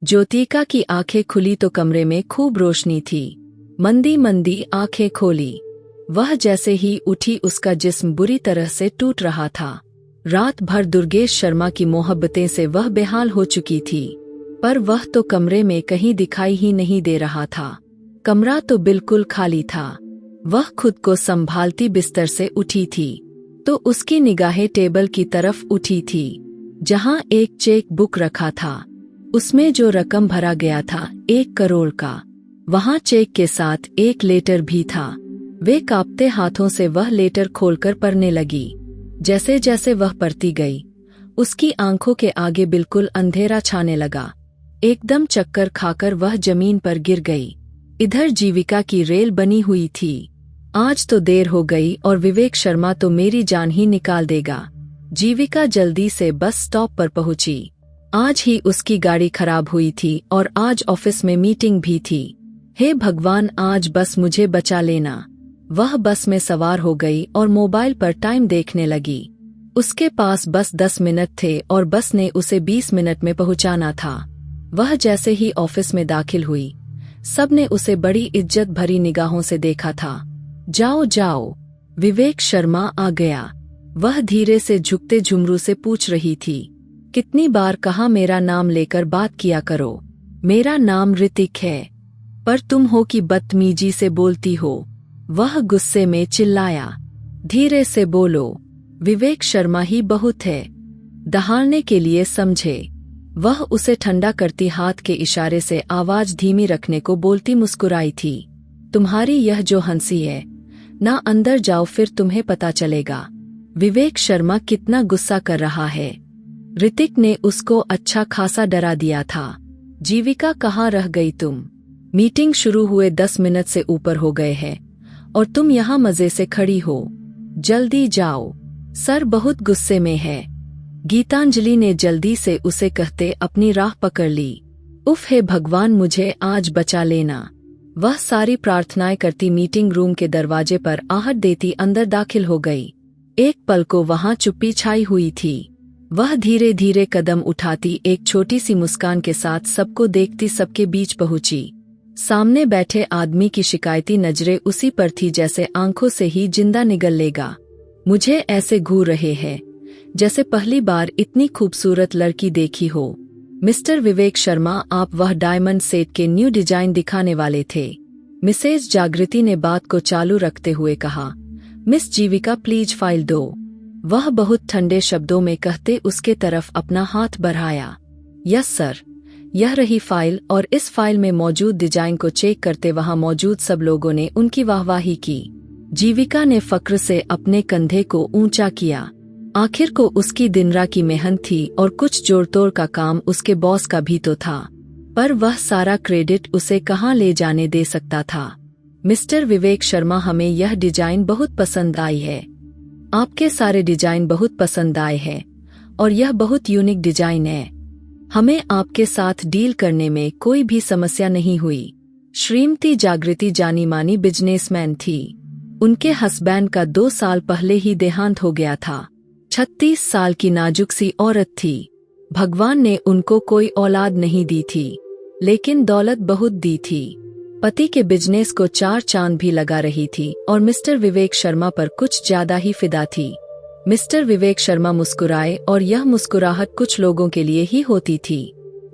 ज्योतिका की आंखें खुली तो कमरे में खूब रोशनी थी। मंदी मंदी आंखें खोली। वह जैसे ही उठी उसका जिस्म बुरी तरह से टूट रहा था। रात भर दुर्गेश शर्मा की मोहब्बतें से वह बेहाल हो चुकी थी, पर वह तो कमरे में कहीं दिखाई ही नहीं दे रहा था। कमरा तो बिल्कुल खाली था। वह खुद को संभालती बिस्तर से उठी थी तो उसकी निगाहें टेबल की तरफ उठी थी, जहां एक चेक बुक रखा था। उसमें जो रकम भरा गया था 1 करोड़ का, वहां चेक के साथ एक लेटर भी था। वे कांपते हाथों से वह लेटर खोलकर पढ़ने लगी। जैसे जैसे वह पढ़ती गई, उसकी आंखों के आगे बिल्कुल अंधेरा छाने लगा। एकदम चक्कर खाकर वह जमीन पर गिर गई। इधर जीविका की रेल बनी हुई थी। आज तो देर हो गई और विवेक शर्मा तो मेरी जान ही निकाल देगा। जीविका जल्दी से बस स्टॉप पर पहुंची। आज ही उसकी गाड़ी खराब हुई थी और आज ऑफिस में मीटिंग भी थी। हे भगवान, आज बस मुझे बचा लेना। वह बस में सवार हो गई और मोबाइल पर टाइम देखने लगी। उसके पास बस 10 मिनट थे और बस ने उसे 20 मिनट में पहुंचाना था। वह जैसे ही ऑफिस में दाखिल हुई, सबने उसे बड़ी इज्जत भरी निगाहों से देखा था। जाओ जाओ, विवेक शर्मा आ गया। वह धीरे से झुकते झुमरू से पूछ रही थी, कितनी बार कहा मेरा नाम लेकर बात किया करो। मेरा नाम ऋतिक है, पर तुम हो कि बदतमीजी से बोलती हो। वह गुस्से में चिल्लाया। धीरे से बोलो, विवेक शर्मा ही बहुत है, दहाड़ने के लिए समझे। वह उसे ठंडा करती हाथ के इशारे से आवाज धीमी रखने को बोलती मुस्कुराई थी। तुम्हारी यह जो हंसी है ना, अंदर जाओ फिर तुम्हें पता चलेगा विवेक शर्मा कितना गुस्सा कर रहा है। ऋतिक ने उसको अच्छा खासा डरा दिया था। जीविका, कहाँ रह गई तुम? मीटिंग शुरू हुए 10 मिनट से ऊपर हो गए हैं और तुम यहाँ मजे से खड़ी हो। जल्दी जाओ, सर बहुत गुस्से में है। गीतांजलि ने जल्दी से उसे कहते अपनी राह पकड़ ली। उफ, हे भगवान, मुझे आज बचा लेना। वह सारी प्रार्थनाएं करती मीटिंग रूम के दरवाजे पर आहट देती अंदर दाखिल हो गई। एक पल को वहां चुप्पी छाई हुई थी। वह धीरे धीरे कदम उठाती एक छोटी सी मुस्कान के साथ सबको देखती सबके बीच पहुंची। सामने बैठे आदमी की शिकायती नजरें उसी पर थी जैसे आंखों से ही जिंदा निगल लेगा। मुझे ऐसे घूर रहे हैं जैसे पहली बार इतनी खूबसूरत लड़की देखी हो। मिस्टर विवेक शर्मा, आप वह डायमंड सेट के न्यू डिजाइन दिखाने वाले थे। मिसेज जागृति ने बात को चालू रखते हुए कहा। मिस जीविका, प्लीज फाइल दो। वह बहुत ठंडे शब्दों में कहते उसके तरफ अपना हाथ बढ़ाया। यस सर, यह रही फाइल। और इस फाइल में मौजूद डिजाइन को चेक करते वहां मौजूद सब लोगों ने उनकी वाहवाही की। जीविका ने फक्र से अपने कंधे को ऊंचा किया। आखिर को उसकी दिन रात की मेहनत थी और कुछ जोड़तोड़ का काम उसके बॉस का भी तो था, पर वह सारा क्रेडिट उसे कहां ले जाने दे सकता था। मिस्टर विवेक शर्मा, हमें यह डिजाइन बहुत पसंद आई है। आपके सारे डिजाइन बहुत पसंद आए हैं और यह बहुत यूनिक डिजाइन है। हमें आपके साथ डील करने में कोई भी समस्या नहीं हुई। श्रीमती जागृति जानी मानी बिजनेसमैन थी। उनके हस्बैंड का 2 साल पहले ही देहांत हो गया था। 36 साल की नाजुक सी औरत थी। भगवान ने उनको कोई औलाद नहीं दी थी, लेकिन दौलत बहुत दी थी। पति के बिजनेस को 4 चांद भी लगा रही थी और मिस्टर विवेक शर्मा पर कुछ ज्यादा ही फिदा थी। मिस्टर विवेक शर्मा मुस्कुराए और यह मुस्कुराहट कुछ लोगों के लिए ही होती थी।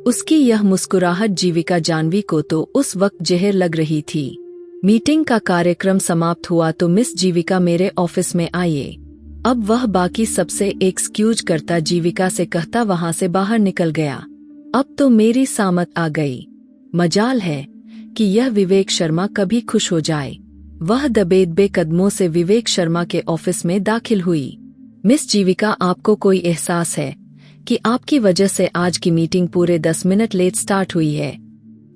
उसकी यह मुस्कुराहट जीविका जानवी को तो उस वक्त जहर लग रही थी। मीटिंग का कार्यक्रम समाप्त हुआ तो मिस जीविका मेरे ऑफिस में आइए। अब वह बाकी सबसे एक्सक्यूज करता जीविका से कहता वहां से बाहर निकल गया। अब तो मेरी सामत आ गई। मजाल है कि यह विवेक शर्मा कभी खुश हो जाए। वह दबे कदमों से विवेक शर्मा के ऑफिस में दाखिल हुई। मिस जीविका, आपको कोई एहसास है कि आपकी वजह से आज की मीटिंग पूरे 10 मिनट लेट स्टार्ट हुई है?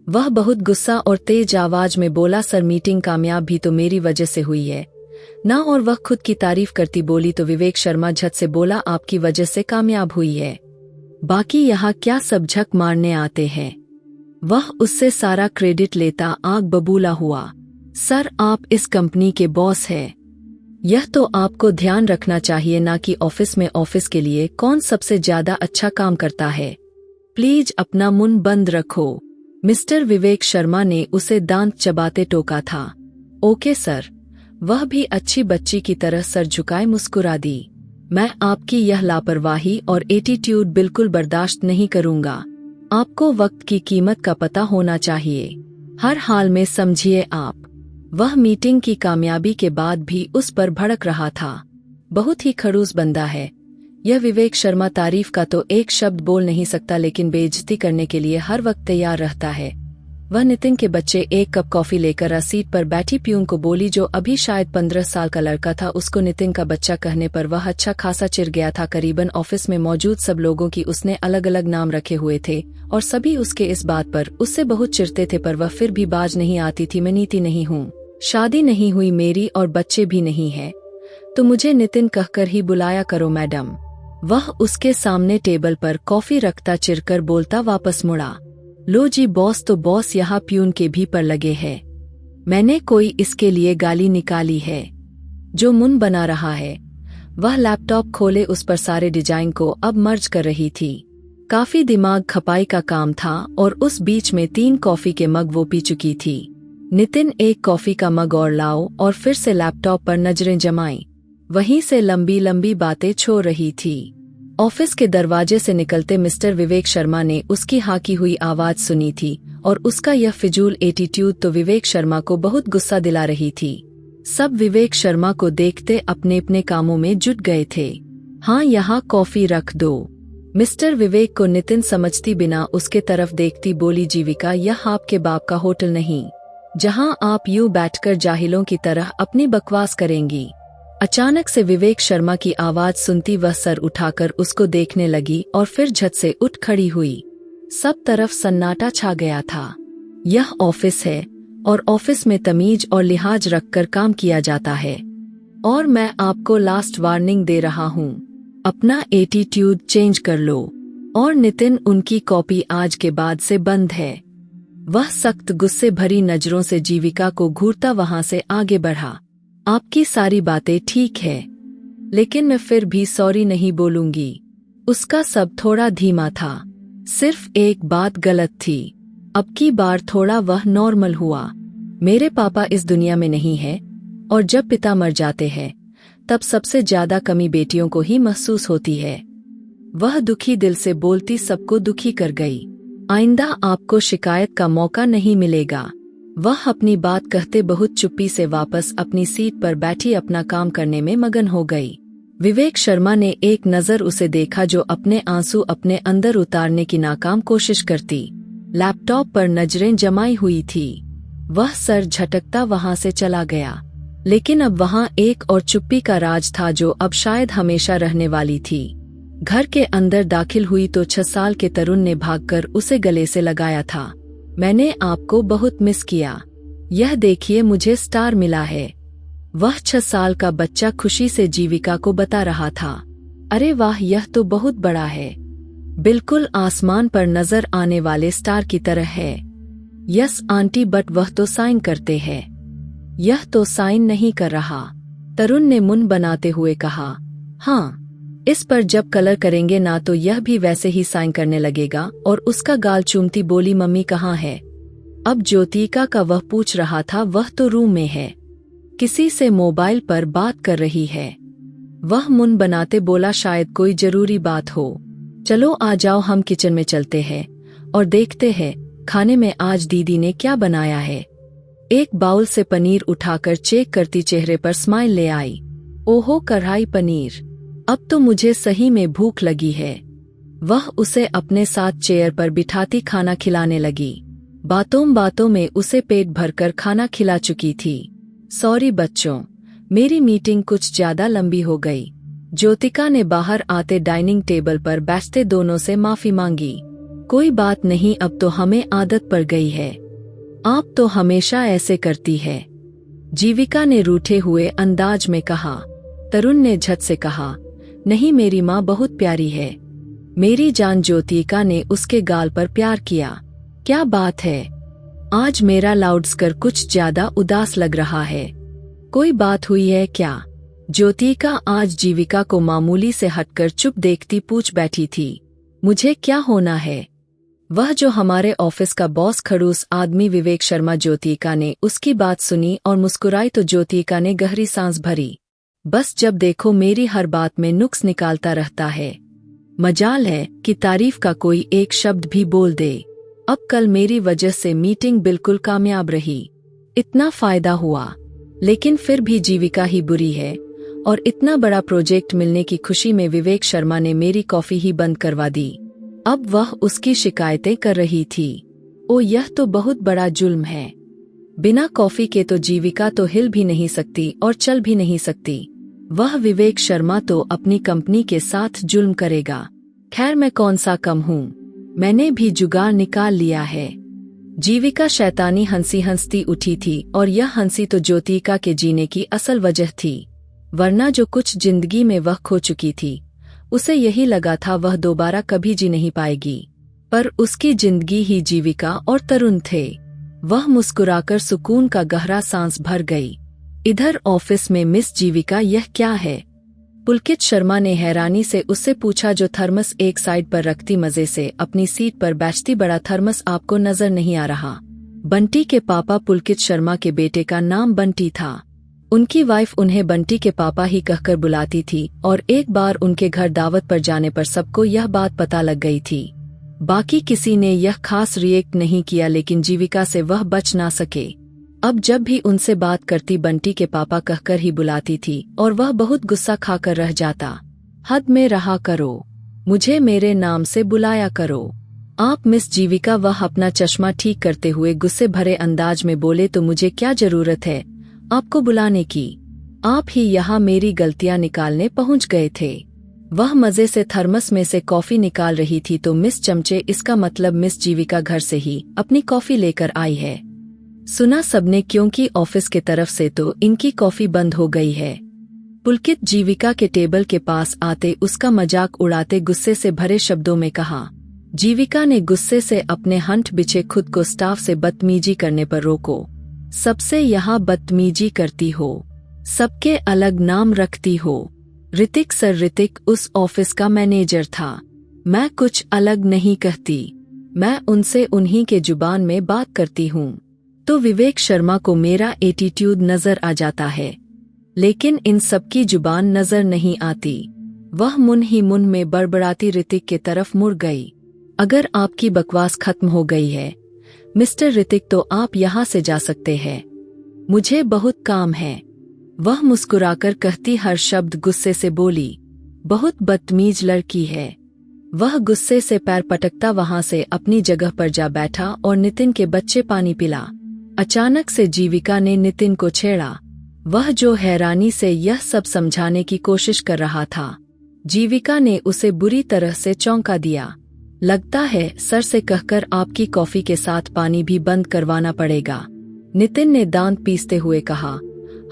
वह बहुत गुस्सा और तेज आवाज में बोला, सर मीटिंग कामयाब भी तो मेरी वजह से हुई है ना। और वह खुद की तारीफ करती बोली तो विवेक शर्मा झट से बोला, आपकी वजह से कामयाब हुई है, बाकी यहाँ क्या सब झक मारने आते हैं। वह उससे सारा क्रेडिट लेता आग बबूला हुआ। सर, आप इस कंपनी के बॉस हैं। यह तो आपको ध्यान रखना चाहिए ना कि ऑफिस में ऑफिस के लिए कौन सबसे ज्यादा अच्छा काम करता है। प्लीज अपना मुंह बंद रखो। मिस्टर विवेक शर्मा ने उसे दांत चबाते टोका था। Okay sir. वह भी अच्छी बच्ची की तरह सर झुकाए मुस्कुरा दी। मैं आपकी यह लापरवाही और एटीट्यूड बिल्कुल बर्दाश्त नहीं करूंगा। आपको वक्त की कीमत का पता होना चाहिए। हर हाल में समझिए आप। वह मीटिंग की कामयाबी के बाद भी उस पर भड़क रहा था। बहुत ही खड़ूस बंदा है यह विवेक शर्मा। तारीफ का तो एक शब्द बोल नहीं सकता, लेकिन बेइज्जती करने के लिए हर वक्त तैयार रहता है। वह नितिन के बच्चे एक कप कॉफी लेकर सीट पर बैठी प्यून को बोली, जो अभी शायद 15 साल का लड़का था। उसको नितिन का बच्चा कहने पर वह अच्छा खासा चिढ़ गया था। करीबन ऑफिस में मौजूद सब लोगों की उसने अलग अलग नाम रखे हुए थे और सभी उसके इस बात पर उससे बहुत चिढ़ते थे, पर वह फिर भी बाज नहीं आती थी। मैं नीति नहीं हूँ, शादी नहीं हुई मेरी और बच्चे भी नहीं है, तो मुझे नितिन कहकर ही बुलाया करो मैडम। वह उसके सामने टेबल पर कॉफी रखता चिढ़कर बोलता वापस मुड़ा। लो जी बॉस, तो बॉस यहाँ प्यून के भी पर लगे हैं। मैंने कोई इसके लिए गाली निकाली है जो मुंह बना रहा है। वह लैपटॉप खोले उस पर सारे डिजाइन को अब मर्ज कर रही थी। काफी दिमाग खपाई का काम था और उस बीच में 3 कॉफी के मग वो पी चुकी थी। नितिन एक कॉफी का मग और लाओ और फिर से लैपटॉप पर नजरें जमाई। वहीं से लंबी लंबी बातें छोड़ रही थी। ऑफिस के दरवाजे से निकलते मिस्टर विवेक शर्मा ने उसकी हाकी हुई आवाज सुनी थी और उसका यह फिजूल एटीट्यूड तो विवेक शर्मा को बहुत गुस्सा दिला रही थी। सब विवेक शर्मा को देखते अपने अपने कामों में जुट गए थे। हाँ, यहाँ कॉफी रख दो। मिस्टर विवेक को नितिन समझती बिना उसके तरफ देखती बोली, जीविका, यह आपके बाप का होटल नहीं जहाँ आप यूं बैठकर जाहिलों की तरह अपनी बकवास करेंगी। अचानक से विवेक शर्मा की आवाज सुनती वह सर उठाकर उसको देखने लगी और फिर झट से उठ खड़ी हुई। सब तरफ सन्नाटा छा गया था। यह ऑफिस है और ऑफिस में तमीज और लिहाज रखकर काम किया जाता है, और मैं आपको लास्ट वार्निंग दे रहा हूँ, अपना एटीट्यूड चेंज कर लो। और नितिन, उनकी कॉपी आज के बाद से बंद है। वह सख्त गुस्से भरी नजरों से जीविका को घूरता वहां से आगे बढ़ा। आपकी सारी बातें ठीक है, लेकिन मैं फिर भी सॉरी नहीं बोलूंगी। उसका सब थोड़ा धीमा था। सिर्फ एक बात गलत थी। अब की बार थोड़ा वह नॉर्मल हुआ। मेरे पापा इस दुनिया में नहीं है, और जब पिता मर जाते हैं तब सबसे ज्यादा कमी बेटियों को ही महसूस होती है। वह दुखी दिल से बोलती सबको दुखी कर गई। आइंदा आपको शिकायत का मौका नहीं मिलेगा। वह अपनी बात कहते बहुत चुप्पी से वापस अपनी सीट पर बैठी अपना काम करने में मगन हो गई। विवेक शर्मा ने एक नजर उसे देखा जो अपने आंसू अपने अंदर उतारने की नाकाम कोशिश करती। लैपटॉप पर नजरें जमाई हुई थी। वह सर झटकता वहां से चला गया, लेकिन अब वहां एक और चुप्पी का राज था जो अब शायद हमेशा रहने वाली थी। घर के अंदर दाखिल हुई तो 6 साल के तरुण ने भागकर उसे गले से लगाया था। मैंने आपको बहुत मिस किया। यह देखिए, मुझे स्टार मिला है। वह 6 साल का बच्चा खुशी से जीविका को बता रहा था। अरे वाह, यह तो बहुत बड़ा है, बिल्कुल आसमान पर नजर आने वाले स्टार की तरह है। यस आंटी, बट वह तो साइन करते हैं। यह तो साइन नहीं कर रहा, तरुण ने मुंह बनाते हुए कहा। हाँ, इस पर जब कलर करेंगे ना तो यह भी वैसे ही साइन करने लगेगा। और उसका गाल चूमती बोली, मम्मी कहाँ है? अब ज्योतिका का वह पूछ रहा था। वह तो रूम में है, किसी से मोबाइल पर बात कर रही है। वह मुंह बनाते बोला, शायद कोई जरूरी बात हो। चलो आ जाओ, हम किचन में चलते हैं और देखते हैं खाने में आज दीदी ने क्या बनाया है। एक बाउल से पनीर उठाकर चेक करती चेहरे पर स्माइल ले आई। ओहो, कढ़ाई पनीर, अब तो मुझे सही में भूख लगी है। वह उसे अपने साथ चेयर पर बिठाती खाना खिलाने लगी। बातों बातों में उसे पेट भरकर खाना खिला चुकी थी। सॉरी बच्चों, मेरी मीटिंग कुछ ज्यादा लंबी हो गई। ज्योतिका ने बाहर आते डाइनिंग टेबल पर बैठते दोनों से माफी मांगी। कोई बात नहीं, अब तो हमें आदत पड़ गई है। आप तो हमेशा ऐसे करती है, जीविका ने रूठे हुए अंदाज में कहा। तरुण ने झट से कहा, नहीं, मेरी माँ बहुत प्यारी है। मेरी जान। ज्योतिका ने उसके गाल पर प्यार किया। क्या बात है, आज मेरा लाउडस्पीकर कुछ ज्यादा उदास लग रहा है। कोई बात हुई है क्या? ज्योतिका आज जीविका को मामूली से हटकर चुप देखती पूछ बैठी थी। मुझे क्या होना है? वह जो हमारे ऑफिस का बॉस खड़ूस आदमी विवेक शर्मा ज्योतिका ने उसकी बात सुनी और मुस्कुराई तो ज्योतिका ने गहरी सांस भरी। बस जब देखो मेरी हर बात में नुक्स निकालता रहता है। मजाल है कि तारीफ का कोई एक शब्द भी बोल दे। अब कल मेरी वजह से मीटिंग बिल्कुल कामयाब रही, इतना फायदा हुआ। लेकिन फिर भी जीविका ही बुरी है और इतना बड़ा प्रोजेक्ट मिलने की खुशी में विवेक शर्मा ने मेरी कॉफी ही बंद करवा दी। अब वह उसकी शिकायतें कर रही थी। ओ यह तो बहुत बड़ा जुल्म है। बिना कॉफी के तो जीविका तो हिल भी नहीं सकती और चल भी नहीं सकती। वह विवेक शर्मा तो अपनी कंपनी के साथ जुल्म करेगा। खैर मैं कौन सा कम हूँ, मैंने भी जुगाड़ निकाल लिया है। जीविका शैतानी हंसी हंसती उठी थी और यह हंसी तो ज्योतिका के जीने की असल वजह थी, वरना जो कुछ जिंदगी में वह खो चुकी थी उसे यही लगा था वह दोबारा कभी जी नहीं पाएगी। पर उसकी जिंदगी ही जीविका और तरुण थे। वह मुस्कुराकर सुकून का गहरा सांस भर गई। इधर ऑफिस में मिस जीविका यह क्या है? पुलकित शर्मा ने हैरानी से उससे पूछा, जो थर्मस एक साइड पर रखती मजे से अपनी सीट पर बैठती। बड़ा थर्मस आपको नजर नहीं आ रहा? बंटी के पापा पुलकित शर्मा के बेटे का नाम बंटी था। उनकी वाइफ उन्हें बंटी के पापा ही कहकर बुलाती थी और एक बार उनके घर दावत पर जाने पर सबको यह बात पता लग गई थी। बाकी किसी ने यह खास रिएक्ट नहीं किया, लेकिन जीविका से वह बच ना सके। अब जब भी उनसे बात करती बंटी के पापा कहकर ही बुलाती थी और वह बहुत गुस्सा खाकर रह जाता। हद में रहा करो, मुझे मेरे नाम से बुलाया करो। आप मिस जीविका, वह अपना चश्मा ठीक करते हुए गुस्से भरे अंदाज में बोले, तो मुझे क्या जरूरत है आपको बुलाने की? आप ही यहाँ मेरी गलतियाँ निकालने पहुँच गए थे। वह मजे से थर्मस में से कॉफी निकाल रही थी तो मिस चमचे, इसका मतलब मिस जीविका घर से ही अपनी कॉफी लेकर आई है। सुना सबने, क्योंकि ऑफिस के तरफ से तो इनकी कॉफी बंद हो गई है। पुलकित जीविका के टेबल के पास आते उसका मजाक उड़ाते गुस्से से भरे शब्दों में कहा। जीविका ने गुस्से से अपने हंठ बिछे खुद को स्टाफ से बदतमीजी करने पर रोको। सबसे यहाँ बदतमीजी करती हो, सबके अलग नाम रखती हो। ऋतिक सर, ऋतिक उस ऑफिस का मैनेजर था। मैं कुछ अलग नहीं कहती, मैं उनसे उन्हीं के जुबान में बात करती हूँ। तो विवेक शर्मा को मेरा एटीट्यूड नजर आ जाता है, लेकिन इन सबकी जुबान नजर नहीं आती। वह मुन ही मुन में बड़बड़ाती ऋतिक के तरफ मुड़ गई। अगर आपकी बकवास खत्म हो गई है मिस्टर ऋतिक, तो आप यहाँ से जा सकते हैं, मुझे बहुत काम है। वह मुस्कुराकर कहती हर शब्द गुस्से से बोली। बहुत बदतमीज लड़की है। वह गुस्से से पैर पटकता वहां से अपनी जगह पर जा बैठा और नितिन के बच्चे पानी पिला। अचानक से जीविका ने नितिन को छेड़ा। वह जो हैरानी से यह सब समझाने की कोशिश कर रहा था, जीविका ने उसे बुरी तरह से चौंका दिया। लगता है सर से कहकर आपकी कॉफी के साथ पानी भी बंद करवाना पड़ेगा। नितिन ने दांत पीसते हुए कहा।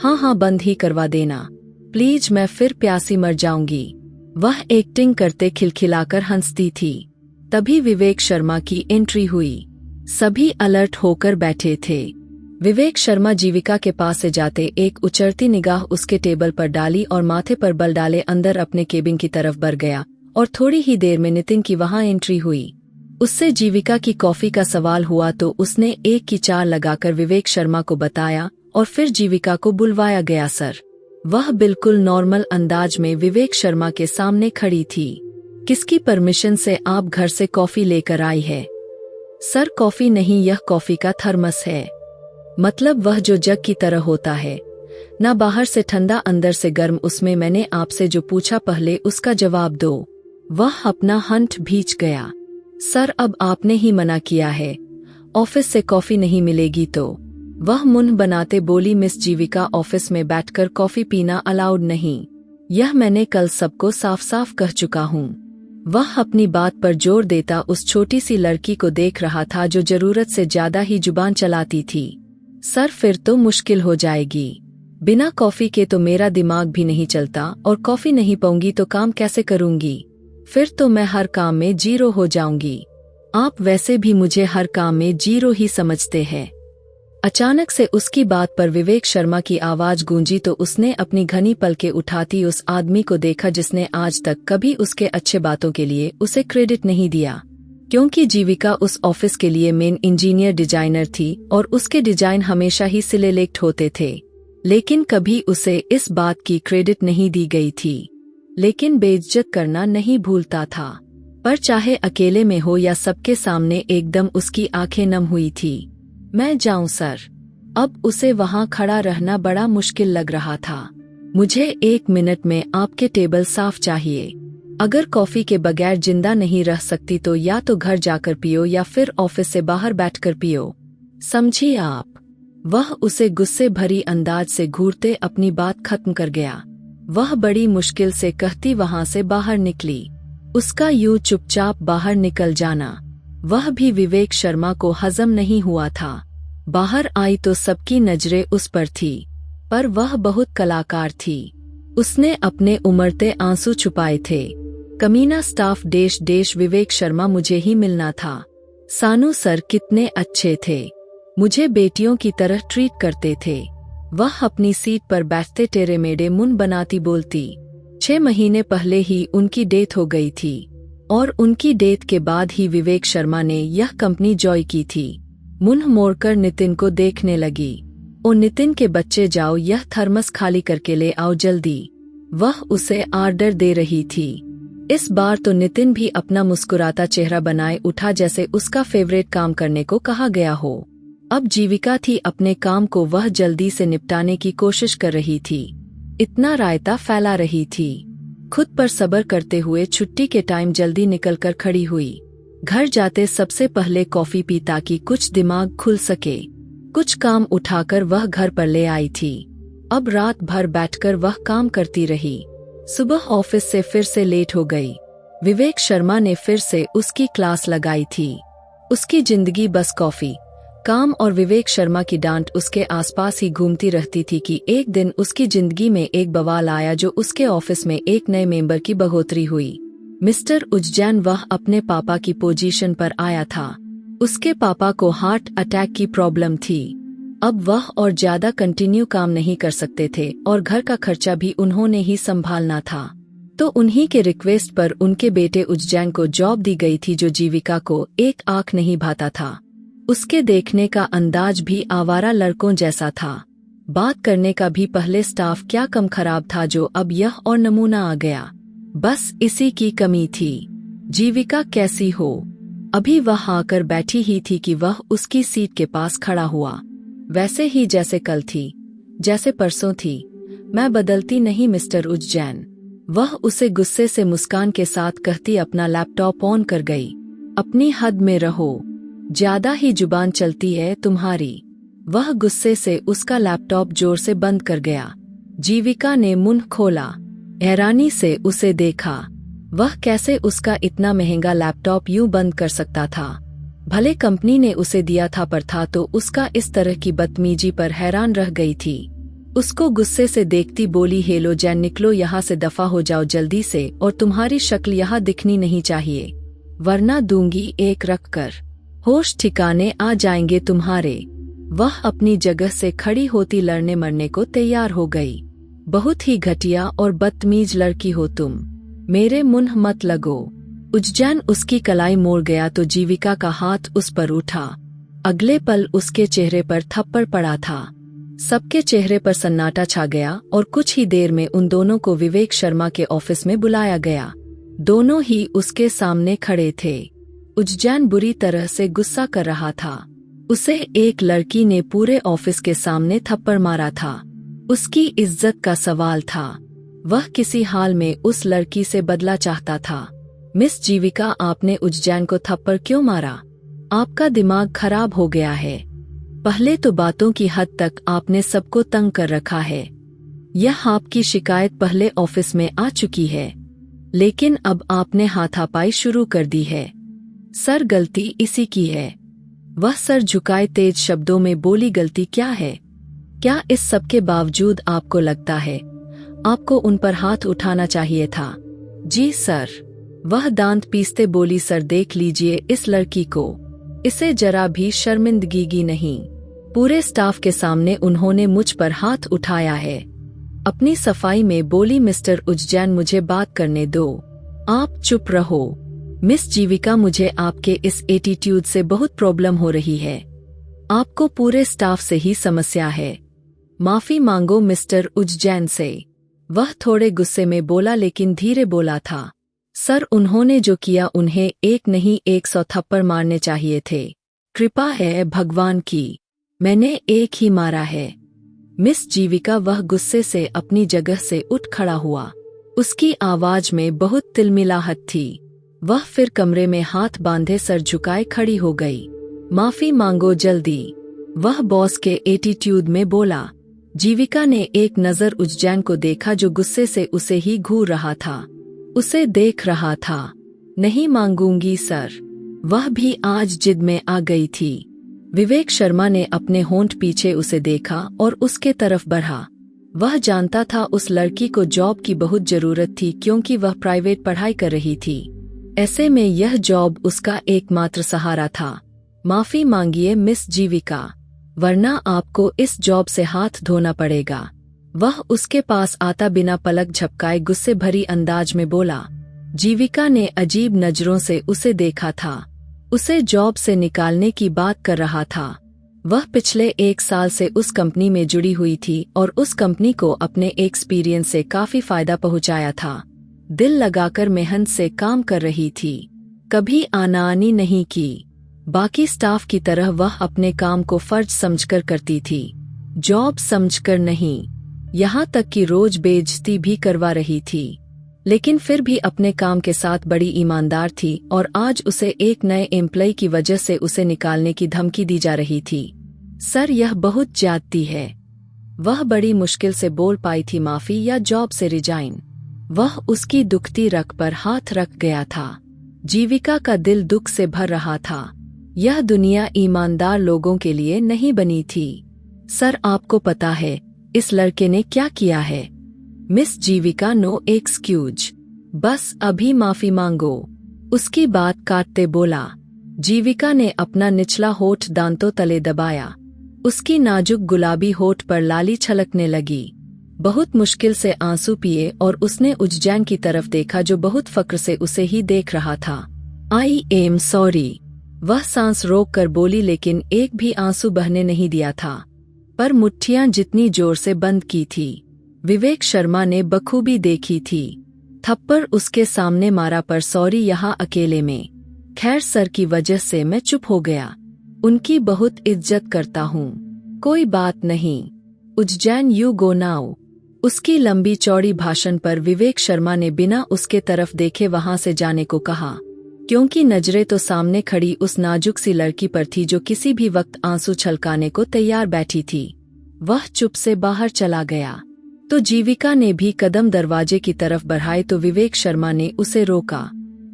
हाँ हाँ, बंद ही करवा देना प्लीज, मैं फिर प्यासी मर जाऊंगी। वह एक्टिंग करते खिलखिलाकर हंसती थी। तभी विवेक शर्मा की एंट्री हुई। सभी अलर्ट होकर बैठे थे। विवेक शर्मा जीविका के पास से जाते एक उचरती निगाह उसके टेबल पर डाली और माथे पर बल डाले अंदर अपने केबिन की तरफ बढ़ गया और थोड़ी ही देर में नितिन की वहां एंट्री हुई। उससे जीविका की कॉफी का सवाल हुआ तो उसने एक की चार लगाकर विवेक शर्मा को बताया और फिर जीविका को बुलवाया गया। सर, वह बिल्कुल नॉर्मल अंदाज में विवेक शर्मा के सामने खड़ी थी। किसकी परमिशन से आप घर से कॉफी लेकर आई है? सर, कॉफी नहीं, यह कॉफी का थर्मस है। मतलब वह जो जग की तरह होता है ना, बाहर से ठंडा अंदर से गर्म, उसमें मैंने आपसे जो पूछा पहले उसका जवाब दो। वह अपना हंठ भींच गया। सर, अब आपने ही मना किया है, ऑफिस से कॉफी नहीं मिलेगी तो। वह मुंह बनाते बोली, मिस जीविका, ऑफिस में बैठकर कॉफी पीना अलाउड नहीं, यह मैंने कल सबको साफ साफ कह चुका हूँ। वह अपनी बात पर जोर देता उस छोटी सी लड़की को देख रहा था जो जरूरत से ज्यादा ही जुबान चलाती थी। सर, फिर तो मुश्किल हो जाएगी। बिना कॉफी के तो मेरा दिमाग भी नहीं चलता और कॉफी नहीं पाऊंगी तो काम कैसे करूंगी? फिर तो मैं हर काम में जीरो हो जाऊंगी। आप वैसे भी मुझे हर काम में जीरो ही समझते हैं। अचानक से उसकी बात पर विवेक शर्मा की आवाज गूंजी तो उसने अपनी घनी पलकें उठाती उस आदमी को देखा जिसने आज तक कभी उसके अच्छे बातों के लिए उसे क्रेडिट नहीं दिया। क्योंकि जीविका उस ऑफिस के लिए मेन इंजीनियर डिजाइनर थी और उसके डिजाइन हमेशा ही सिलेक्ट होते थे, लेकिन कभी उसे इस बात की क्रेडिट नहीं दी गई थी। लेकिन बेइज्जत करना नहीं भूलता था, पर चाहे अकेले में हो या सबके सामने एकदम उसकी आंखें नम हुई थी। मैं जाऊं सर? अब उसे वहां खड़ा रहना बड़ा मुश्किल लग रहा था। मुझे 1 मिनट में आपके टेबल साफ चाहिए। अगर कॉफी के बगैर जिंदा नहीं रह सकती तो या तो घर जाकर पियो या फिर ऑफिस से बाहर बैठकर पियो, समझी आप? वह उसे गुस्से भरी अंदाज से घूरते अपनी बात खत्म कर गया। वह बड़ी मुश्किल से कहती वहां से बाहर निकली। उसका यूं चुपचाप बाहर निकल जाना, वह भी विवेक शर्मा को हजम नहीं हुआ था। बाहर आई तो सबकी नजरें उस पर थी, पर वह बहुत कलाकार थी। उसने अपने उमड़ते आंसू छुपाए थे। कमीना स्टाफ डेश विवेक शर्मा मुझे ही मिलना था। सानू सर कितने अच्छे थे, मुझे बेटियों की तरह ट्रीट करते थे। वह अपनी सीट पर बैठते टेढ़े मेढ़े मुंह बनाती बोलती। 6 महीने पहले ही उनकी डेथ हो गई थी और उनकी डेथ के बाद ही विवेक शर्मा ने यह कंपनी जॉय की थी। मुंह मोड़कर नितिन को देखने लगी। ओ नितिन के बच्चे, जाओ यह थर्मस खाली करके ले आओ जल्दी। वह उसे आर्डर दे रही थी। इस बार तो नितिन भी अपना मुस्कुराता चेहरा बनाए उठा जैसे उसका फेवरेट काम करने को कहा गया हो। अब जीविका थी अपने काम को वह जल्दी से निपटाने की कोशिश कर रही थी। इतना रायता फैला रही थी। खुद पर सब्र करते हुए छुट्टी के टाइम जल्दी निकलकर खड़ी हुई। घर जाते सबसे पहले कॉफी पी ताकि कुछ दिमाग खुल सके। कुछ काम उठाकर वह घर पर ले आई थी। अब रात भर बैठकर वह काम करती रही। सुबह ऑफिस से फिर से लेट हो गई। विवेक शर्मा ने फिर से उसकी क्लास लगाई थी। उसकी जिंदगी बस कॉफी, काम और विवेक शर्मा की डांट उसके आसपास ही घूमती रहती थी कि एक दिन उसकी जिंदगी में एक बवाल आया जो उसके ऑफिस में एक नए मेंबर की बढ़ोतरी हुई। मिस्टर उज्जैन, वह अपने पापा की पोजीशन पर आया था। उसके पापा को हार्ट अटैक की प्रॉब्लम थी। अब वह और ज्यादा कंटिन्यू काम नहीं कर सकते थे और घर का खर्चा भी उन्होंने ही संभालना था। तो उन्हीं के रिक्वेस्ट पर उनके बेटे उज्जैन को जॉब दी गई थी जो जीविका को एक आंख नहीं भाता था। उसके देखने का अंदाज भी आवारा लड़कों जैसा था। बात करने का भी पहले स्टाफ क्या कम खराब था जो अब यह और नमूना आ गया। बस इसी की कमी थी। जीविका कैसी हो? अभी वह आकर बैठी ही थी कि वह उसकी सीट के पास खड़ा हुआ। वैसे ही जैसे कल थी, जैसे परसों थी। मैं बदलती नहीं मिस्टर उज्जैन, वह उसे गुस्से से मुस्कान के साथ कहती अपना लैपटॉप ऑन कर गई। अपनी हद में रहो, ज्यादा ही जुबान चलती है तुम्हारी। वह गुस्से से उसका लैपटॉप जोर से बंद कर गया। जीविका ने मुंह खोला, हैरानी से उसे देखा। वह कैसे उसका इतना महंगा लैपटॉप यूं बंद कर सकता था? भले कंपनी ने उसे दिया था, पर था तो उसका इस तरह की बदतमीजी पर हैरान रह गई थी। उसको गुस्से से देखती बोली, हेलो जैन, निकलो यहाँ से, दफा हो जाओ जल्दी से, और तुम्हारी शक्ल यहाँ दिखनी नहीं चाहिए, वरना दूंगी एक रख कर। होश ठिकाने आ जाएंगे तुम्हारे। वह अपनी जगह से खड़ी होती लड़ने मरने को तैयार हो गई। बहुत ही घटिया और बदतमीज लड़की हो तुम, मेरे मुंह मत लगो। उज्जैन उसकी कलाई मोड़ गया तो जीविका का हाथ उस पर उठा। अगले पल उसके चेहरे पर थप्पड़ पड़ा था। सबके चेहरे पर सन्नाटा छा गया और कुछ ही देर में उन दोनों को विवेक शर्मा के ऑफिस में बुलाया गया। दोनों ही उसके सामने खड़े थे। उज्जैन बुरी तरह से गुस्सा कर रहा था। उसे एक लड़की ने पूरे ऑफिस के सामने थप्पड़ मारा था। उसकी इज्जत का सवाल था। वह किसी हाल में उस लड़की से बदला चाहता था। मिस जीविका, आपने उज्जैन को थप्पड़ क्यों मारा? आपका दिमाग खराब हो गया है। पहले तो बातों की हद तक आपने सबको तंग कर रखा है। यह आपकी शिकायत पहले ऑफिस में आ चुकी है, लेकिन अब आपने हाथापाई शुरू कर दी है। सर, गलती इसी की है। वह सर झुकाए तेज शब्दों में बोली, गलती क्या है? क्या इस सब के बावजूद आपको लगता है आपको उन पर हाथ उठाना चाहिए था? जी सर। वह दांत पीसते बोली, सर देख लीजिए इस लड़की को, इसे जरा भी शर्मिंदगी नहीं। पूरे स्टाफ के सामने उन्होंने मुझ पर हाथ उठाया है। अपनी सफाई में बोली, मिस्टर उज्जैन, मुझे बात करने दो। आप चुप रहो। मिस जीविका, मुझे आपके इस एटीट्यूड से बहुत प्रॉब्लम हो रही है। आपको पूरे स्टाफ से ही समस्या है। माफी मांगो मिस्टर उज्जैन से। वह थोड़े गुस्से में बोला लेकिन धीरे बोला था। सर, उन्होंने जो किया उन्हें एक नहीं 100 थप्पड़ मारने चाहिए थे। कृपा है भगवान की, मैंने एक ही मारा है। मिस जीविका, वह गुस्से से अपनी जगह से उठ खड़ा हुआ। उसकी आवाज में बहुत तिलमिलाहट थी। वह फिर कमरे में हाथ बांधे सर झुकाए खड़ी हो गई। माफी मांगो जल्दी, वह बॉस के एटीट्यूड में बोला। जीविका ने एक नजर उज्जैन को देखा जो गुस्से से उसे ही घूर रहा था। उसे देख रहा था। नहीं मांगूंगी सर। वह भी आज जिद में आ गई थी। विवेक शर्मा ने अपने होंठ पीछे उसे देखा और उसके तरफ बढ़ा। वह जानता था उस लड़की को जॉब की बहुत जरूरत थी क्योंकि वह प्राइवेट पढ़ाई कर रही थी। ऐसे में यह जॉब उसका एकमात्र सहारा था। माफी मांगिए मिस जीविका, वरना आपको इस जॉब से हाथ धोना पड़ेगा। वह उसके पास आता बिना पलक झपकाए गुस्से भरी अंदाज में बोला। जीविका ने अजीब नजरों से उसे देखा था। उसे जॉब से निकालने की बात कर रहा था। वह पिछले 1 साल से उस कंपनी में जुड़ी हुई थी और उस कंपनी को अपने एक्सपीरियंस से काफी फायदा पहुंचाया था। दिल लगाकर मेहनत से काम कर रही थी, कभी आनाआनी नहीं की। बाकी स्टाफ की तरह वह अपने काम को फर्ज समझकर करती थी, जॉब समझकर नहीं। यहाँ तक कि रोज बेइज्जती भी करवा रही थी, लेकिन फिर भी अपने काम के साथ बड़ी ईमानदार थी। और आज उसे एक नए एम्प्लॉय की वजह से उसे निकालने की धमकी दी जा रही थी। सर, यह बहुत ज्यादती है। वह बड़ी मुश्किल से बोल पाई थी, माफी या जॉब से रिजाइन। वह उसकी दुखती रग पर हाथ रख गया था। जीविका का दिल दुख से भर रहा था। यह दुनिया ईमानदार लोगों के लिए नहीं बनी थी। सर, आपको पता है इस लड़के ने क्या किया है? मिस जीविका, नो एक्सक्यूज, बस अभी माफी मांगो, उसकी बात काटते बोला। जीविका ने अपना निचला होठ दांतों तले दबाया। उसकी नाजुक गुलाबी होठ पर लाली छलकने लगी। बहुत मुश्किल से आंसू पिए और उसने उज्जैन की तरफ देखा जो बहुत फक्र से उसे ही देख रहा था। आई एम सॉरी, वह सांस रोक कर बोली, लेकिन एक भी आंसू बहने नहीं दिया था, पर मुट्ठियां जितनी जोर से बंद की थी। विवेक शर्मा ने बखूबी देखी थी। थप्पड़ उसके सामने मारा, पर सॉरी यहाँ अकेले में। खैर सर की वजह से मैं चुप हो गया। उनकी बहुत इज्जत करता हूँ। कोई बात नहीं। Ujjain, you go now. उसकी लंबी चौड़ी भाषण पर विवेक शर्मा ने बिना उसके तरफ देखे वहां से जाने को कहा, क्योंकि नजरें तो सामने खड़ी उस नाजुक सी लड़की पर थी जो किसी भी वक्त आंसू छलकाने को तैयार बैठी थी। वह चुप से बाहर चला गया तो जीविका ने भी कदम दरवाजे की तरफ बढ़ाए तो विवेक शर्मा ने उसे रोका।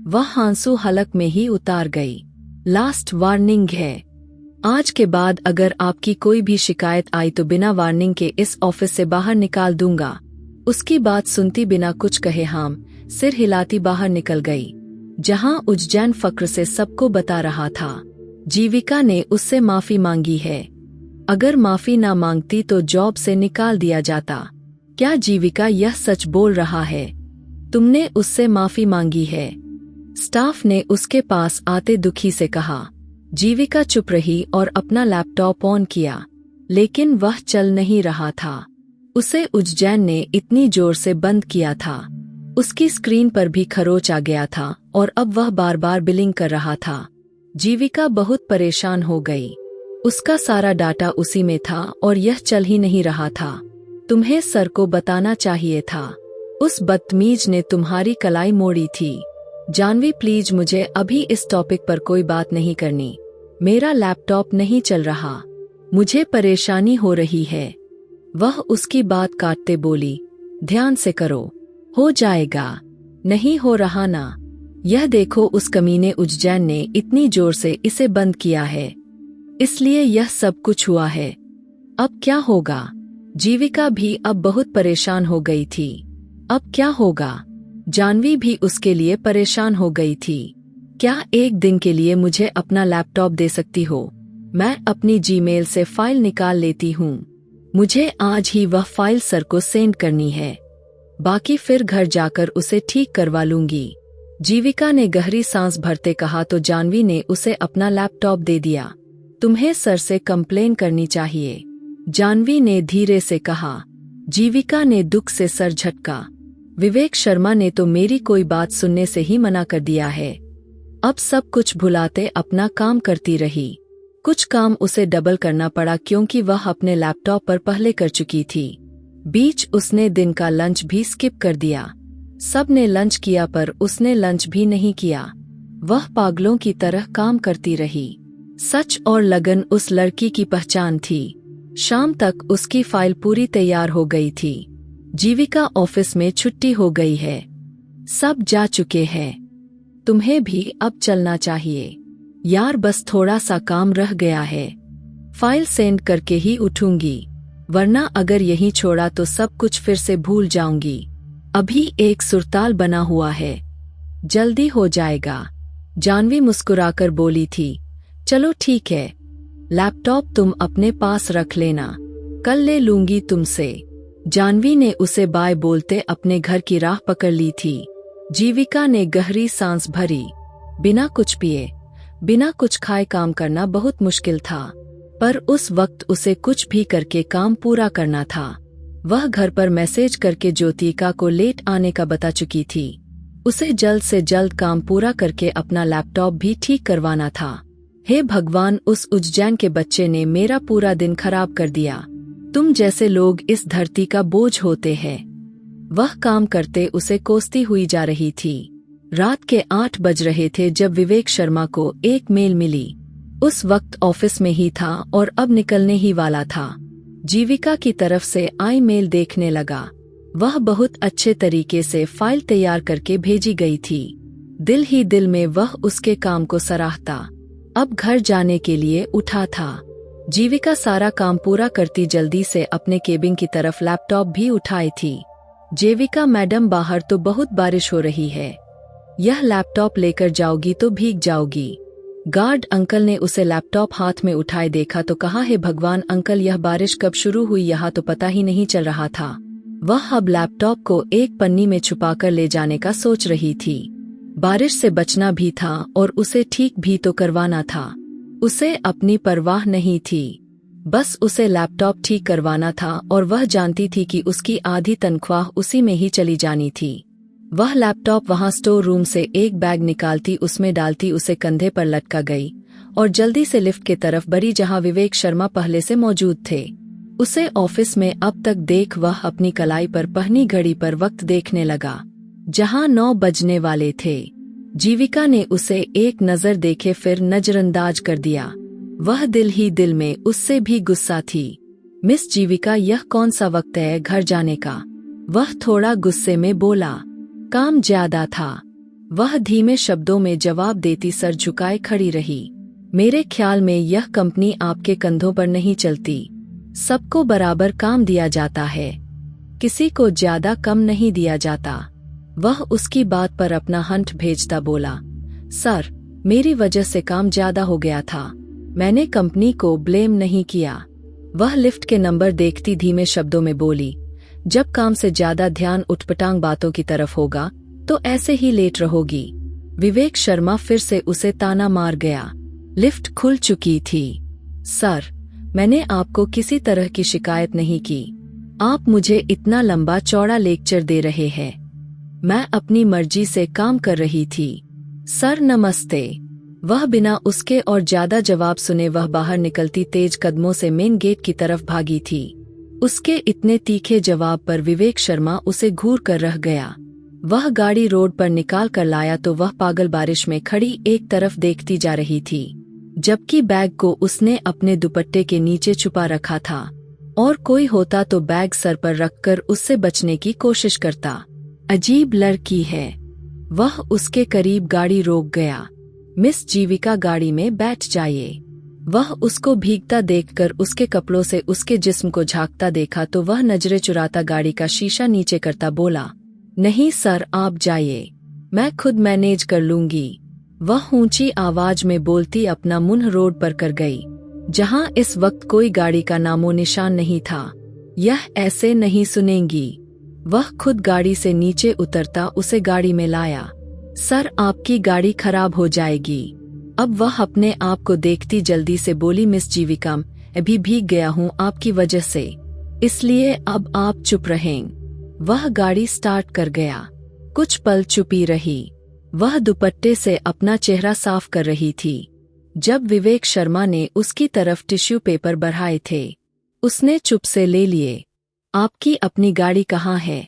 वह आंसू हलक में ही उतार गई। लास्ट वार्निंग है, आज के बाद अगर आपकी कोई भी शिकायत आई तो बिना वार्निंग के इस ऑफिस से बाहर निकाल दूंगा। उसकी बात सुनती बिना कुछ कहे हाम सिर हिलाती बाहर निकल गई, जहां उज्जैन फक्र से सबको बता रहा था। जीविका ने उससे माफी मांगी है। अगर माफी ना मांगती तो जॉब से निकाल दिया जाता। क्या जीविका यह सच बोल रहा है? तुमने उससे माफी मांगी है? स्टाफ ने उसके पास आते दुखी से कहा। जीविका चुप रही और अपना लैपटॉप ऑन किया, लेकिन वह चल नहीं रहा था। उसे उज्जैन ने इतनी जोर से बंद किया था। उसकी स्क्रीन पर भी खरोच आ गया था और अब वह बार बार बिलिंग कर रहा था। जीविका बहुत परेशान हो गई। उसका सारा डाटा उसी में था और यह चल ही नहीं रहा था। तुम्हें सर को बताना चाहिए था। उस बदतमीज ने तुम्हारी कलाई मोड़ी थी। जानवी प्लीज, मुझे अभी इस टॉपिक पर कोई बात नहीं करनी। मेरा लैपटॉप नहीं चल रहा, मुझे परेशानी हो रही है। वह उसकी बात काटते बोली, ध्यान से करो, हो जाएगा। नहीं हो रहा ना? यह देखो, उस कमीने उज्जैन ने इतनी जोर से इसे बंद किया है, इसलिए यह सब कुछ हुआ है। अब क्या होगा? जीविका भी अब बहुत परेशान हो गई थी। अब क्या होगा? जानवी भी उसके लिए परेशान हो गई थी। क्या एक दिन के लिए मुझे अपना लैपटॉप दे सकती हो? मैं अपनी जीमेल से फाइल निकाल लेती हूँ। मुझे आज ही वह फाइल सर को सेंड करनी है, बाकी फिर घर जाकर उसे ठीक करवा लूंगी। जीविका ने गहरी सांस भरते कहा तो जानवी ने उसे अपना लैपटॉप दे दिया। तुम्हें सर से कंप्लेन करनी चाहिए, जानवी ने धीरे से कहा। जीविका ने दुख से सर झटका। विवेक शर्मा ने तो मेरी कोई बात सुनने से ही मना कर दिया है। अब सब कुछ भुलाते अपना काम करती रही। कुछ काम उसे डबल करना पड़ा क्योंकि वह अपने लैपटॉप पर पहले कर चुकी थी। बीच उसने दिन का लंच भी स्किप कर दिया। सब ने लंच किया पर उसने लंच भी नहीं किया। वह पागलों की तरह काम करती रही। सच और लगन उस लड़की की पहचान थी। शाम तक उसकी फाइल पूरी तैयार हो गई थी। जीविका ऑफिस में छुट्टी हो गई है, सब जा चुके हैं। तुम्हें भी अब चलना चाहिए। यार बस थोड़ा सा काम रह गया है, फाइल सेंड करके ही उठूंगी, वरना अगर यहीं छोड़ा तो सब कुछ फिर से भूल जाऊंगी। अभी एक सुरताल बना हुआ है, जल्दी हो जाएगा। जानवी मुस्कुराकर बोली थी। चलो ठीक है, लैपटॉप तुम अपने पास रख लेना, कल ले लूंगी तुमसे। जानवी ने उसे बाय बोलते अपने घर की राह पकड़ ली थी। जीविका ने गहरी सांस भरी। बिना कुछ पिए, बिना कुछ खाए काम करना बहुत मुश्किल था, पर उस वक्त उसे कुछ भी करके काम पूरा करना था। वह घर पर मैसेज करके ज्योतिका को लेट आने का बता चुकी थी। उसे जल्द से जल्द काम पूरा करके अपना लैपटॉप भी ठीक करवाना था। हे भगवान, उस उज्जैन के बच्चे ने मेरा पूरा दिन खराब कर दिया। तुम जैसे लोग इस धरती का बोझ होते हैं। वह काम करते उसे कोसती हुई जा रही थी। रात के 8 बज रहे थे जब विवेक शर्मा को एक मेल मिली। उस वक्त ऑफिस में ही था और अब निकलने ही वाला था। जीविका की तरफ से आई मेल देखने लगा। वह बहुत अच्छे तरीके से फाइल तैयार करके भेजी गई थी। दिल ही दिल में वह उसके काम को सराहता। अब घर जाने के लिए उठा था। जीविका सारा काम पूरा करती जल्दी से अपने केबिन की तरफ लैपटॉप भी उठाई थी। जीविका मैडम, बाहर तो बहुत बारिश हो रही है, यह लैपटॉप लेकर जाओगी तो भीग जाओगी। गार्ड अंकल ने उसे लैपटॉप हाथ में उठाए देखा तो कहा, हे भगवान अंकल, यह बारिश कब शुरू हुई, यहाँ तो पता ही नहीं चल रहा था। वह अब लैपटॉप को एक पन्नी में छुपाकर ले जाने का सोच रही थी। बारिश से बचना भी था और उसे ठीक भी तो करवाना था। उसे अपनी परवाह नहीं थी, बस उसे लैपटॉप ठीक करवाना था और वह जानती थी कि उसकी आधी तनख्वाह उसी में ही चली जानी थी। वह लैपटॉप वहां स्टोर रूम से एक बैग निकालती, उसमें डालती, उसे कंधे पर लटका गई और जल्दी से लिफ्ट के तरफ बढ़ी जहां विवेक शर्मा पहले से मौजूद थे। उसे ऑफिस में अब तक देख वह अपनी कलाई पर पहनी घड़ी पर वक्त देखने लगा, जहां 9 बजने वाले थे। जीविका ने उसे एक नजर देखे फिर नजरअंदाज कर दिया। वह दिल ही दिल में उससे भी गुस्सा थी। मिस जीविका, यह कौन सा वक्त है घर जाने का? वह थोड़ा गुस्से में बोला। काम ज्यादा था, वह धीमे शब्दों में जवाब देती सर झुकाए खड़ी रही। मेरे ख्याल में यह कंपनी आपके कंधों पर नहीं चलती। सबको बराबर काम दिया जाता है, किसी को ज्यादा कम नहीं दिया जाता। वह उसकी बात पर अपना हंट भेजता बोला, सर मेरी वजह से काम ज्यादा हो गया था, मैंने कंपनी को ब्लेम नहीं किया। वह लिफ्ट के नंबर देखती धीमे शब्दों में बोली, जब काम से ज्यादा ध्यान उठपटांग बातों की तरफ होगा तो ऐसे ही लेट रहोगी। विवेक शर्मा फिर से उसे ताना मार गया। लिफ्ट खुल चुकी थी। सर, मैंने आपको किसी तरह की शिकायत नहीं की, आप मुझे इतना लंबा चौड़ा लेक्चर दे रहे हैं। मैं अपनी मर्जी से काम कर रही थी। सर नमस्ते। वह बिना उसके और ज्यादा जवाब सुने वह बाहर निकलती तेज कदमों से मेन गेट की तरफ भागी थी। उसके इतने तीखे जवाब पर विवेक शर्मा उसे घूर कर रह गया। वह गाड़ी रोड पर निकाल कर लाया तो वह पागल बारिश में खड़ी एक तरफ देखती जा रही थी, जबकि बैग को उसने अपने दुपट्टे के नीचे छुपा रखा था और कोई होता तो बैग सर पर रखकर उससे बचने की कोशिश करता। अजीब लड़की है। वह उसके करीब गाड़ी रोक गया। मिस जीविका, गाड़ी में बैठ जाइए। वह उसको भीगता देखकर उसके कपड़ों से उसके जिस्म को झांकता देखा तो वह नजरें चुराता गाड़ी का शीशा नीचे करता बोला, नहीं सर आप जाइए, मैं खुद मैनेज कर लूंगी। वह ऊंची आवाज में बोलती अपना मुंह रोड पर कर गई, जहां इस वक्त कोई गाड़ी का नामो निशान नहीं था। यह ऐसे नहीं सुनेंगी। वह खुद गाड़ी से नीचे उतरता उसे गाड़ी में लाया। सर आपकी गाड़ी खराब हो जाएगी। अब वह अपने आप को देखती जल्दी से बोली, मिस जीविका, अभी भीग गया हूँ आपकी वजह से, इसलिए अब आप चुप रहें। वह गाड़ी स्टार्ट कर गया। कुछ पल चुपी रही। वह दुपट्टे से अपना चेहरा साफ कर रही थी। जब विवेक शर्मा ने उसकी तरफ टिश्यू पेपर बढ़ाए थे, उसने चुप से ले लिए। आपकी अपनी गाड़ी कहाँ है?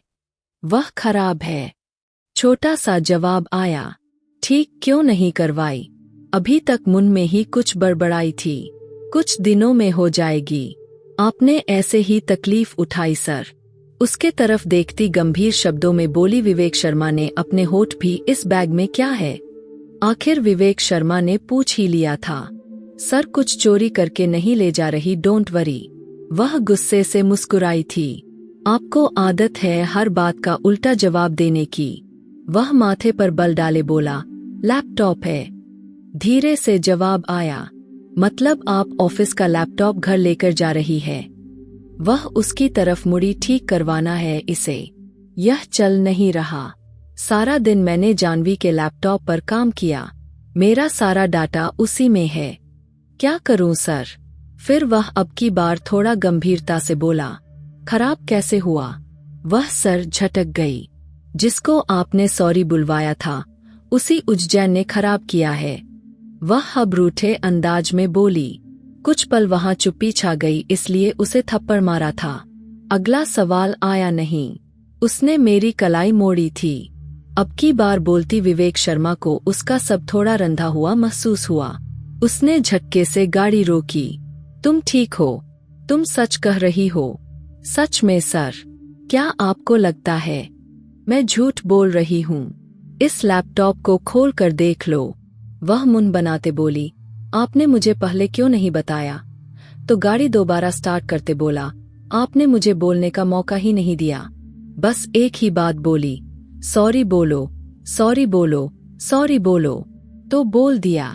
वह खराब है। छोटा सा जवाब आया। ठीक क्यों नहीं करवाई? अभी तक मुन में ही कुछ बड़बड़ाई थी। कुछ दिनों में हो जाएगी। आपने ऐसे ही तकलीफ उठाई सर। उसके तरफ देखती गंभीर शब्दों में बोली विवेक शर्मा ने अपने होठ भी, इस बैग में क्या है? आखिर विवेक शर्मा ने पूछ ही लिया था। सर कुछ चोरी करके नहीं ले जा रही, डोंट वरी। वह गुस्से से मुस्कुराई थी। आपको आदत है हर बात का उल्टा जवाब देने की। वह माथे पर बल डाले बोला, लैपटॉप है। धीरे से जवाब आया, मतलब आप ऑफिस का लैपटॉप घर लेकर जा रही है? वह उसकी तरफ मुड़ी, ठीक करवाना है इसे, यह चल नहीं रहा। सारा दिन मैंने जानवी के लैपटॉप पर काम किया, मेरा सारा डाटा उसी में है। क्या करूं सर? फिर वह अब की बार थोड़ा गंभीरता से बोला, खराब कैसे हुआ? वह सर झटक गई। जिसको आपने सॉरी बुलवाया था, उसी उज्जैन ने खराब किया है। वह अब रूठे अंदाज में बोली। कुछ पल वहां चुप्पी छा गई, इसलिए उसे थप्पड़ मारा था। अगला सवाल आया नहीं। उसने मेरी कलाई मोड़ी थी। अब की बार बोलती विवेक शर्मा को उसका सब थोड़ा रंधा हुआ महसूस हुआ। उसने झटके से गाड़ी रोकी। तुम ठीक हो? तुम सच कह रही हो? सच में सर? क्या आपको लगता है मैं झूठ बोल रही हूँ? इस लैपटॉप को खोल कर देख लो। वह मुंह बनाते बोली, आपने मुझे पहले क्यों नहीं बताया? तो गाड़ी दोबारा स्टार्ट करते बोला, आपने मुझे बोलने का मौका ही नहीं दिया। बस एक ही बात बोली, सॉरी बोलो, सॉरी बोलो, सॉरी बोलो। तो बोल दिया।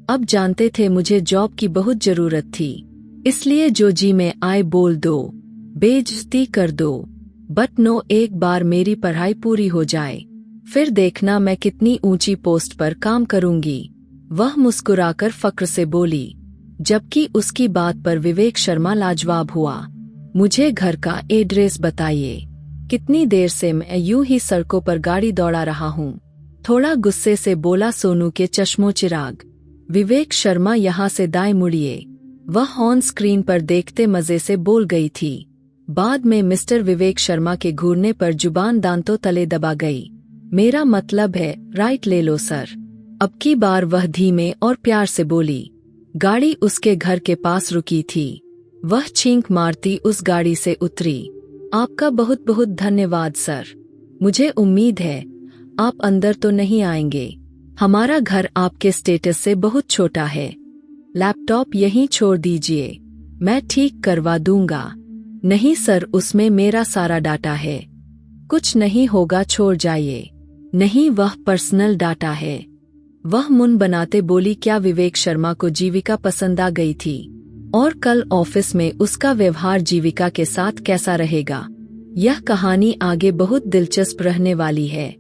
अब जानते थे मुझे जॉब की बहुत जरूरत थी, इसलिए जो जी में आए बोल दो, बेइज्जती कर दो। बट नो, एक बार मेरी पढ़ाई पूरी हो जाए, फिर देखना मैं कितनी ऊंची पोस्ट पर काम करूंगी। वह मुस्कुराकर फक्र से बोली, जबकि उसकी बात पर विवेक शर्मा लाजवाब हुआ। मुझे घर का एड्रेस बताइए। कितनी देर से मैं यूं ही सड़कों पर गाड़ी दौड़ा रहा हूँ। थोड़ा गुस्से से बोला सोनू के चश्मों चिराग। विवेक शर्मा यहाँ से दाएं मुड़िए। वह ऑन स्क्रीन पर देखते मजे से बोल गई थी। बाद में मिस्टर विवेक शर्मा के घूरने पर जुबान दांतों तले दबा गई। मेरा मतलब है राइट ले लो सर। अब की बार वह धीमे और प्यार से बोली। गाड़ी उसके घर के पास रुकी थी। वह छींक मारती उस गाड़ी से उतरी। आपका बहुत बहुत धन्यवाद सर। मुझे उम्मीद है आप अंदर तो नहीं आएंगे। हमारा घर आपके स्टेटस से बहुत छोटा है। लैपटॉप यहीं छोड़ दीजिए, मैं ठीक करवा दूंगा। नहीं सर, उसमें मेरा सारा डाटा है। कुछ नहीं होगा, छोड़ जाइए। नहीं, वह पर्सनल डाटा है। वह मुंह बनाते बोली। क्या विवेक शर्मा को जीविका पसंद आ गई थी? और कल ऑफिस में उसका व्यवहार जीविका के साथ कैसा रहेगा? यह कहानी आगे बहुत दिलचस्प रहने वाली है,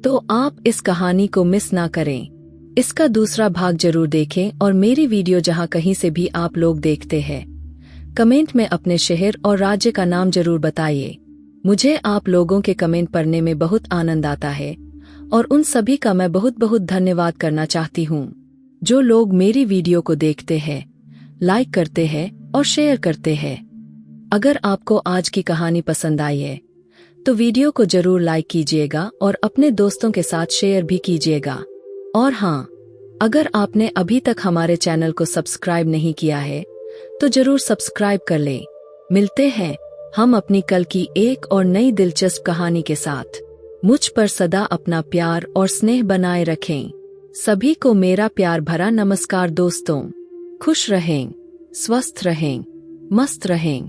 तो आप इस कहानी को मिस ना करें। इसका दूसरा भाग जरूर देखें और मेरी वीडियो जहां कहीं से भी आप लोग देखते हैं, कमेंट में अपने शहर और राज्य का नाम जरूर बताइए। मुझे आप लोगों के कमेंट पढ़ने में बहुत आनंद आता है और उन सभी का मैं बहुत बहुत धन्यवाद करना चाहती हूँ जो लोग मेरी वीडियो को देखते हैं, लाइक करते हैं और शेयर करते हैं। अगर आपको आज की कहानी पसंद आई है तो वीडियो को जरूर लाइक कीजिएगा और अपने दोस्तों के साथ शेयर भी कीजिएगा। और हाँ, अगर आपने अभी तक हमारे चैनल को सब्सक्राइब नहीं किया है तो जरूर सब्सक्राइब कर लें। मिलते हैं हम अपनी कल की एक और नई दिलचस्प कहानी के साथ। मुझ पर सदा अपना प्यार और स्नेह बनाए रखें। सभी को मेरा प्यार भरा नमस्कार दोस्तों। खुश रहें, स्वस्थ रहें, मस्त रहें।